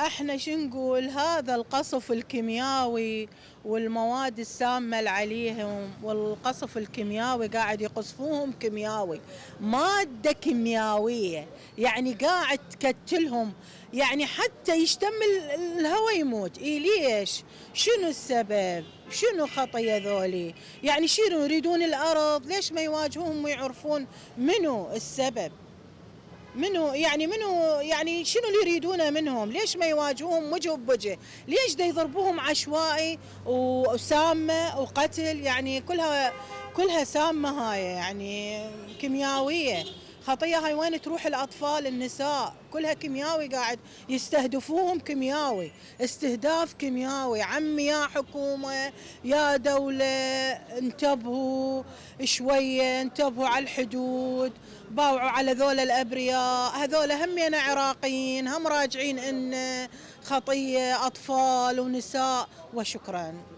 احنا شو نقول؟ هذا القصف الكيمياوي والمواد السامة اللي عليهم، والقصف الكيمياوي قاعد يقصفوهم كيمياوي، مادة كيميائية، يعني قاعد تكتلهم، يعني حتى يشتم الهواء يموت. ليش؟ شنو السبب؟ شنو خطية ذولي؟ يعني شنو يريدون الأرض؟ ليش ما يواجهوهم ويعرفون منو السبب؟ منو يعني شنو اللي يريدونه منهم؟ ليش ما يواجهوهم وجه بوجه؟ ليش دا يضربوهم عشوائي وسامة وقتل؟ يعني كلها سامة هاي، يعني كيميائية. خطية هاي. وين تروح الأطفال النساء؟ كلها كيميائي، قاعد يستهدفوهم كيميائي، استهداف كيميائي. عمي يا حكومة يا دولة، انتبهوا شوية، انتبهوا على الحدود، باوعوا على ذول الأبرياء، هذول همين عراقيين، هم راجعين إن خطية أطفال ونساء. وشكرا.